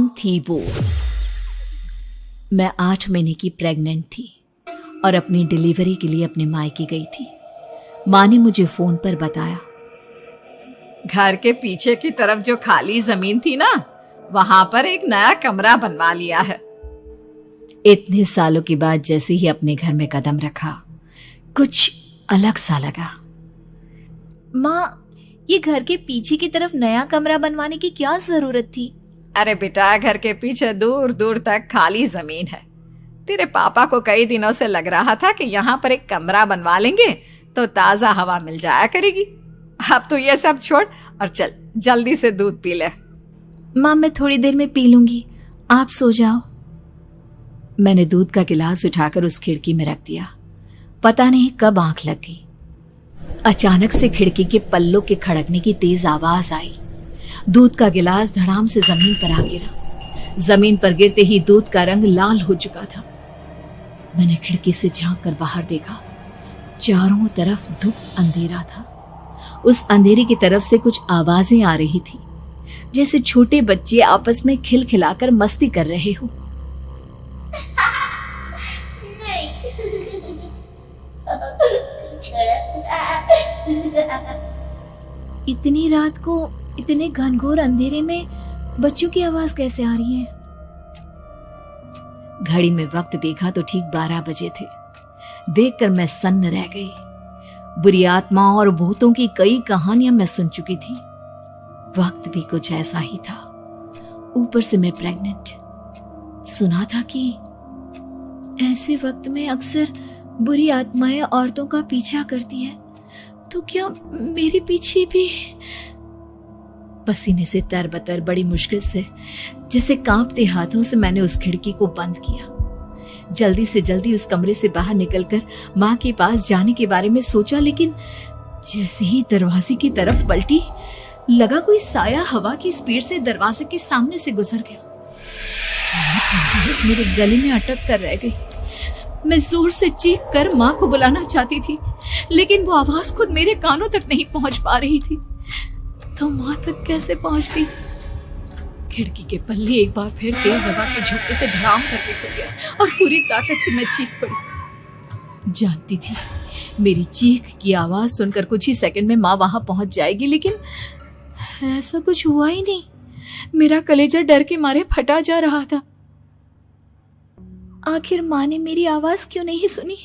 कौन थी वो? मैं 8 महीने की प्रेग्नेंट थी और अपनी डिलीवरी के लिए अपने मायके गई थी। माँ ने मुझे फोन पर बताया, घर के पीछे की तरफ जो खाली जमीन थी ना, वहां पर एक नया कमरा बनवा लिया है। इतने सालों के बाद जैसे ही अपने घर में कदम रखा, कुछ अलग सा लगा। माँ, ये घर के पीछे की तरफ नया कमरा बनवाने की क्या जरूरत थी? अरे बेटा, घर के पीछे दूर दूर तक खाली जमीन है। तेरे पापा को कई दिनों से लग रहा था कि यहाँ पर एक कमरा बनवा लेंगे तो ताजा हवा मिल जाया करेगी। अब तो ये सब छोड़ और चल जल्दी से दूध पी ले। माँ, मैं थोड़ी देर में पी लूंगी, आप सो जाओ। मैंने दूध का गिलास उठाकर उस खिड़की में रख दिया। पता नहीं कब आंख लग गई। अचानक से खिड़की के पल्लों के खड़कने की तेज आवाज आई। दूध का गिलास धड़ाम से जमीन पर आ गिरा। जमीन पर गिरते ही दूध का रंग लाल हो चुका था। मैंने खिड़की से झांक कर बाहर देखा। चारों तरफ धूप अंधेरा था। उस अंधेरे की तरफ से कुछ आवाजें आ रही थी, जैसे छोटे बच्चे आपस में खिलखिलाकर मस्ती कर रहे हो। इतनी रात को इतने घनघोर अंधेरे में बच्चों की आवाज कैसे आ रही है? घड़ी में वक्त देखा तो ठीक 12 बजे थे। देखकर मैं सन्न रह गई। बुरी आत्माओं और भूतों की कई कहानियां मैं सुन चुकी थी। वक्त भी कुछ ऐसा ही था। ऊपर से मैं प्रेग्नेंट। सुना था कि ऐसे वक्त में अक्सर बुरी आत्माएं औरतों का पीछा करती है, तो क्या मेरे पीछे भी? पसीने से तरबतर बड़ी मुश्किल से, जैसे कांपते हाथों से मैंने उस खिड़की को बंद किया। जल्दी से जल्दी उस कमरे से बाहर निकलकर माँ के पास जाने के बारे में सोचा, लेकिन जैसे ही दरवाजे की तरफ पलटी, लगा कोई साया हवा की स्पीड से दरवाजे के सामने से गुजर गया। मेरे गले में अटक कर रह गई। मैं जोर से चीख कर माँ को बुलाना चाहती थी, लेकिन वो आवाज खुद मेरे कानों तक नहीं पहुंच पा रही थी। तो माँ तक कैसे पहुंचती? खिड़की के पल्ले एक बार फिर तेज हवा के झोंके से धड़ाम करके खुल गया और पूरी ताकत से मैं चीख पड़ी। जानती थी मेरी चीख की आवाज सुनकर कुछ ही सेकंड में माँ वहां पहुंच जाएगी, लेकिन ऐसा कुछ हुआ ही नहीं। मेरा कलेजा डर के मारे फटा जा रहा था। आखिर माँ ने मेरी आवाज क्यों नहीं सुनी?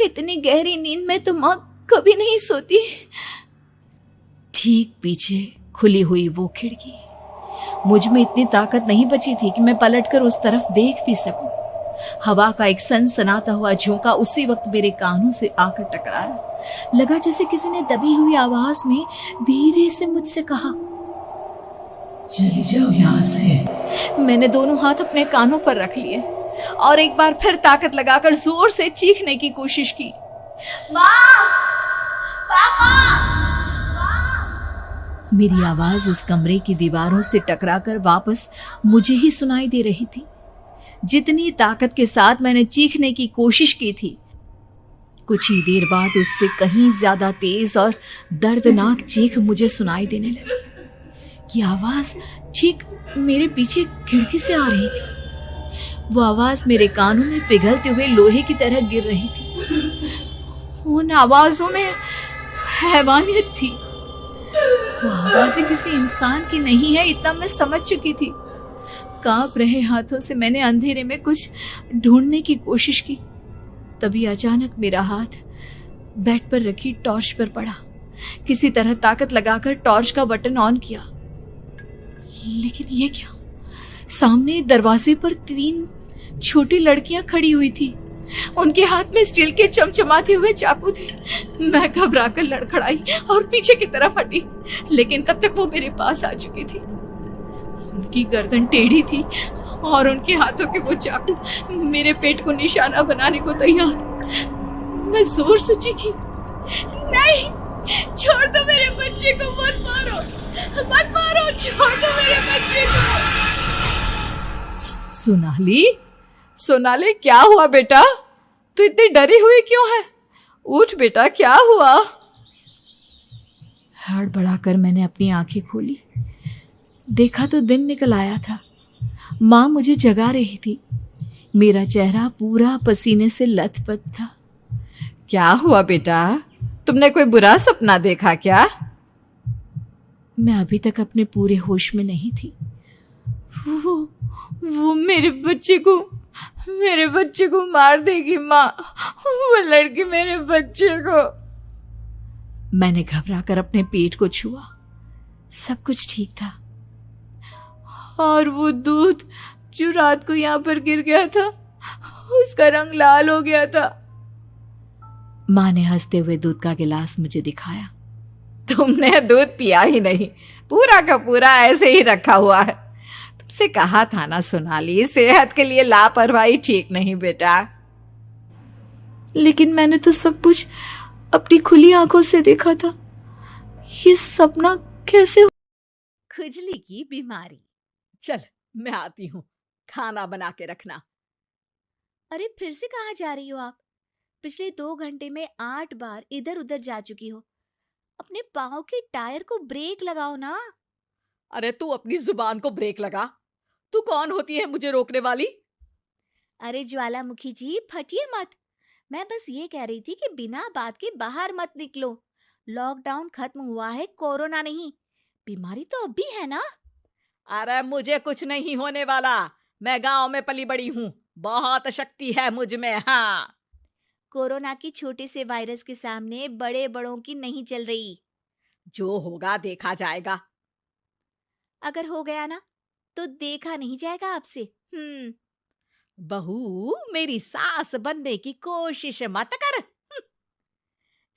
इतनी गहरी नींद में तो माँ कभी नहीं सोती। ठीक पीछे खुली हुई वो खिड़की। मुझ में इतनी ताकत नहीं बची थी कि मैं पलटकर उस तरफ देख भी सकूं। हवा का एक सनसनाता हुआ झोंका उसी वक्त मेरे कानों से आकर टकराया। लगा जैसे किसी ने दबी हुई आवाज में धीरे से मुझसे कहा, चली जाओ यहाँ से। मैंने दोनों हाथ अपने कानों पर रख लिए और एक बार फिर ताकत लगाकर जोर से चीखने की कोशिश की। माँ! पापा! मेरी आवाज उस कमरे की दीवारों से टकराकर वापस मुझे ही सुनाई दे रही थी। जितनी ताकत के साथ मैंने चीखने की कोशिश की थी, कुछ ही देर बाद उससे कहीं ज्यादा तेज और दर्दनाक चीख मुझे सुनाई देने लगी। ये आवाज ठीक मेरे पीछे खिड़की से आ रही थी। वो आवाज मेरे कानों में पिघलते हुए लोहे की तरह गिर रही थी। उन आवाजों में हैवानियत थी। वो आवाजें किसी इंसान की नहीं है, इतना मैं समझ चुकी थी। कांप रहे हाथों से मैंने अंधेरे में कुछ ढूंढने की कोशिश की। तभी अचानक मेरा हाथ बेड पर रखी टॉर्च पर पड़ा। किसी तरह ताकत लगाकर टॉर्च का बटन ऑन किया, लेकिन ये क्या? सामने दरवाजे पर 3 छोटी लड़कियां खड़ी हुई थी। उनके हाथ में स्टील के चमचमाते हुए चाकू थे। मैं घबराकर लड़खड़ाई और पीछे की तरफ हटी, लेकिन तब तक वो मेरे पास आ चुकी थी। उनकी गर्दन टेढ़ी थी और उनके हाथों के वो चाकू मेरे पेट को निशाना बनाने को तैयार। मैं जोर से चीखी, नहीं, छोड़ दो मेरे बच्चे को, मत मारो, मत मारो, छोड़ दो मेरे बच्चे को। सोनाली, क्या हुआ बेटा? तू इतनी डरी हुई क्यों है? उठ बेटा, क्या हुआ? हड़बड़ाकर मैंने अपनी आंखें खोली। देखा तो दिन निकल आया था। माँ मुझे जगा रही थी। मेरा चेहरा पूरा पसीने से लथपथ था। क्या हुआ बेटा, तुमने कोई बुरा सपना देखा क्या? मैं अभी तक अपने पूरे होश में नहीं थी। वो वो मेरे बच्चे को मार देगी माँ। वो लड़की मेरे बच्चे को। मैंने घबरा कर अपने पेट को छुआ। सब कुछ ठीक था। और वो दूध जो रात को यहाँ पर गिर गया था, उसका रंग लाल हो गया था। माँ ने हंसते हुए दूध का गिलास मुझे दिखाया। तुमने दूध पिया ही नहीं, पूरा का पूरा ऐसे ही रखा हुआ है। तुमसे कहा था ना सोनाली, सेहत के लिए लापरवाही ठीक नहीं बेटा। लेकिन मैंने तो सब कुछ अपनी खुली आंखों से देखा था। ये सपना कैसे? खुजली की बीमारी। चल मैं आती हूँ, खाना बना के रखना। अरे फिर से कहाँ जा रही हो आप? पिछले 2 घंटे में 8 बार इधर उधर जा चुकी हो। अपने पाँव के टायर को ब्रेक लगाओ ना। अरे तू अपनी जुबान को ब्रेक लगा। तू कौन होती है मुझे रोकने वाली? अरे ज्वालामुखी जी, फटिए मत। मैं बस ये कह रही थी कि बिना बात के बाहर मत निकलो। लॉकडाउन खत्म हुआ है, कोरोना नहीं। बीमारी तो अब भी है ना। अरे मुझे कुछ नहीं होने वाला। मैं गांव में पली बड़ी हूँ, बहुत शक्ति है मुझ में। हाँ, कोरोना की छोटे से वायरस के सामने बड़े बड़ों की नहीं चल रही। जो होगा देखा जाएगा। अगर हो गया ना तो देखा नहीं जाएगा आपसे। बहू, मेरी सास बनने की कोशिश मत कर।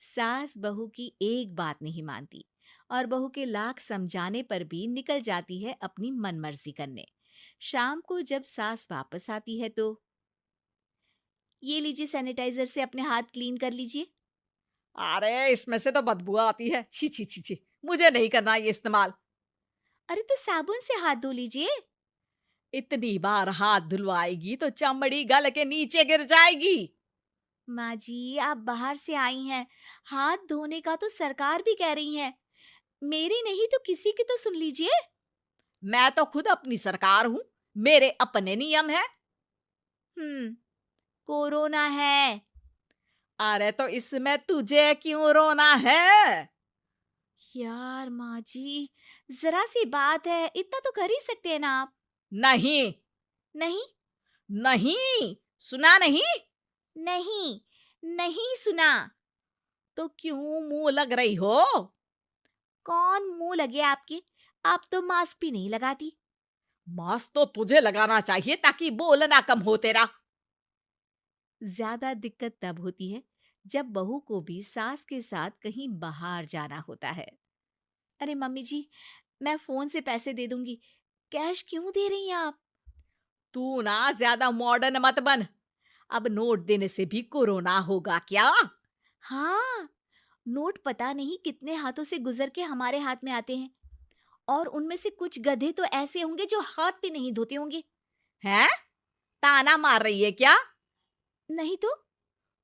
सास बहू की एक बात नहीं मानती और बहू के लाख समझाने पर भी निकल जाती है अपनी मनमर्जी करने। शाम को जब सास वापस आती है तो ये लीजिए, सैनिटाइजर से अपने हाथ क्लीन कर लीजिए। अरे इसमें से तो बदबू आती है। छी छी छी छी, मुझे नहीं करना ये इस्तेमाल। अरे तो साबुन से हाथ धो लीजिए। इतनी बार हाथ धुलवाएगी तो चमड़ी गल के नीचे गिर जाएगी। माँ जी, आप बाहर से आई हैं, हाथ धोने का तो सरकार भी कह रही है। मेरी नहीं तो किसी की तो सुन लीजिए। मैं तो खुद अपनी सरकार हूँ, मेरे अपने नियम है। कोरोना है। अरे तो इसमें तुझे क्यों रोना है? यार माँ जी, जरा सी बात है, इतना तो कर ही सकते हैं ना आप। नहीं नहीं नहीं, सुना नहीं? नहीं नहीं सुना। तो क्यों मुंह लग रही हो? कौन मुंह लगे आपके? आप तो मास्क भी नहीं लगाती। मास्क तो तुझे लगाना चाहिए ताकि बोलना कम हो तेरा। ज्यादा दिक्कत तब होती है जब बहू को भी सास के साथ कहीं बाहर जाना होता है। अरे मम्मी जी, मैं फोन से पैसे दे दूंगी। कैश क्यों दे रही हैं आप? तू ना ज्यादा मॉडर्न मत बन। अब नोट देने से भी कोरोना होगा क्या? हाँ, नोट पता नहीं कितने हाथों से गुजर के हमारे हाथ में आते हैं, और उनमें से कुछ गधे तो ऐसे होंगे जो हाथ भी नहीं धोते होंगे। हैं? ताना मार रही है क्या? नहीं तो।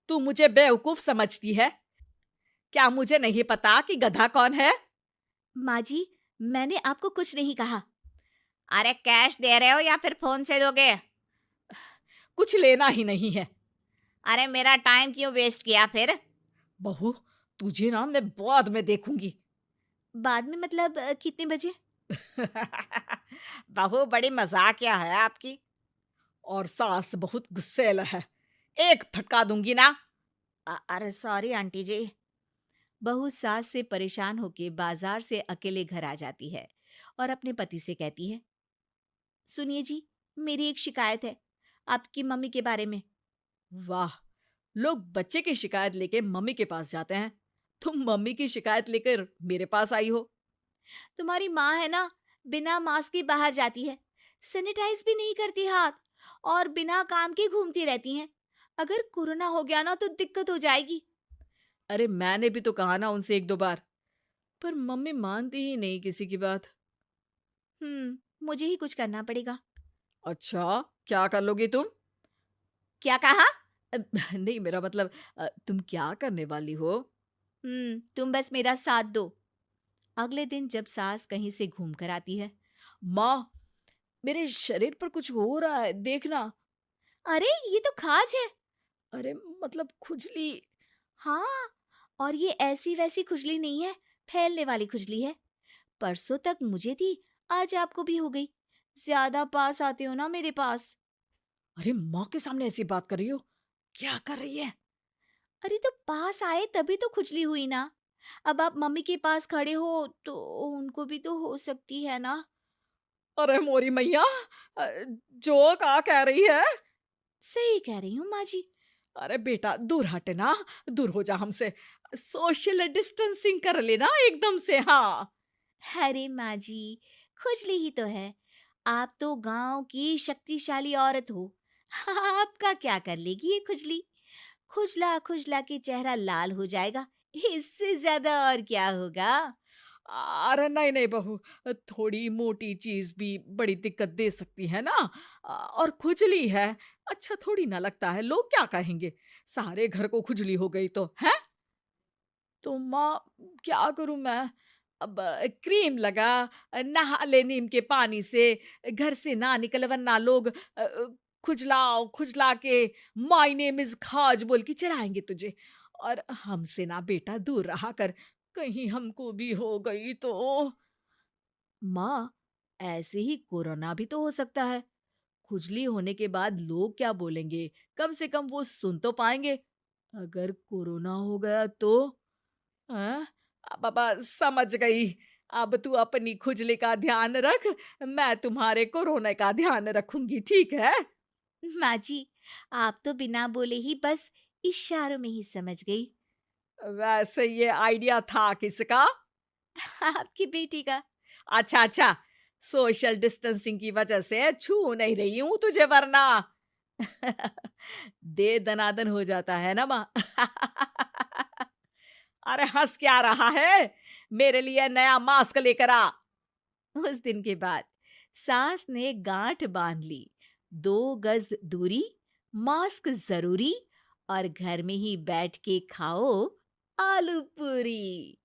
तू मुझे बेवकूफ समझती है क्या? मुझे नहीं पता कि गधा कौन है? माँ जी, मैंने आपको कुछ नहीं कहा। अरे कैश दे रहे हो या फिर फोन से दोगे? कुछ लेना ही नहीं है। अरे मेरा टाइम क्यों वेस्ट किया फिर? बहू, तुझे ना मैं बाद में देखूंगी। बाद में मतलब कितने बजे? बहू बड़ी मजाकिया है आपकी। और सास बहुत गुस्सेल है, एक फटका दूंगी ना। अरे सॉरी आंटी जी। बहू सास से परेशान होके बाजार से अकेले घर आ जाती है और अपने पति से कहती है, सुनिए जी, मेरी एक शिकायत है आपकी मम्मी के बारे में। वाह, लोग बच्चे की शिकायत लेके मम्मी के पास जाते हैं, तुम मम्मी की शिकायत लेकर मेरे पास आई हो। तुम्हारी माँ है ना, बिना मास्क के बाहर जाती है, सैनिटाइज भी नहीं करती हाथ, और बिना काम के घूमती रहती हैं। अगर कोरोना हो गया ना तो दिक्कत हो जाएगी। अरे मैंने भी तो कहा ना उनसे एक दो बार, पर मम्मी मानती ही नहीं किसी की बात। मुझे ही कुछ करना पड़ेगा। अच्छा, क्या कर लोगी तुम? क्या कहा? नहीं, मेरा मतलब तुम क्या करने वाली हो? तुम बस मेरा साथ दो। अगले दिन जब सास कहीं से घूम कर आती है, माँ, मेरे शरीर पर कुछ हो रहा है, देखना। अरे ये तो खाज है। अरे मतलब खुजली। हाँ, और ये ऐसी वैसी खुजली नहीं है, फैलने वाली खुजली है। परसों तक मुझे थी, आज आपको भी हो गई। ज्यादा पास आते हो ना मेरे पास। अरे माँ के सामने ऐसी बात कर रही हो? क्या कर रही है? अरे तो पास आए तभी तो खुजली हुई ना। अब आप मम्मी के पास खड़े हो तो उनको भी तो हो सकती है ना। अरे मोरी मैया, जो का कह रही है? सही कह रही हूँ माँ जी। अरे बेटा दूर हटे ना, दूर हो जा हमसे। सोशल डिस्टेंसिंग कर लेना एकदम से। हाँ। अरे माँ जी, खुजली ही तो है। आप तो गांव की शक्तिशाली औरत हो। आपका क्या कर लेगी ये खुजली। खुजला खुजला के चेहरा लाल हो जाएगा, इससे ज्यादा और क्या होगा। अरे नहीं नहीं बहू, थोड़ी मोटी चीज भी बड़ी दिक्कत दे सकती है ना। और खुजली है, अच्छा थोड़ी ना लगता है, लोग क्या कहेंगे? सारे घर को खुजली हो गई तो है। तो माँ, क्या करूं मैं? अब क्रीम लगा, नहा ले नीम के पानी से, घर से ना निकल वरना लोग खुजलाओ खुजला के माय नेम इज खाज बोल के चढ़ाएंगे तुझे। और हमसे ना बेटा दूर रहा कर, कहीं हमको भी हो गई तो। माँ, ऐसे ही कोरोना भी तो हो सकता है। खुजली होने के बाद लोग क्या बोलेंगे, कम से कम वो सुन तो पाएंगे। अगर कोरोना हो गया तो? हाँ, बाबा समझ गई। अब तू अपनी खुजली का ध्यान रख, मैं तुम्हारे कोरोना का ध्यान रखूंगी, ठीक है? माँ जी, आप तो बिना बोले ही बस इशारों में ही समझ गई। वैसे ये आइडिया था किसका? आपकी बेटी का। अच्छा अच्छा, सोशल डिस्टेंसिंग की वजह से छू नहीं रही हूं तुझे वरना। दे दनादन हो जाता है ना माँ। अरे हंस क्या रहा है? मेरे लिए नया मास्क लेकर आ। उस दिन के बाद सास ने गांठ बांध ली। 2 गज दूरी, मास्क जरूरी, और घर में ही बैठ के खाओ आलू पूरी।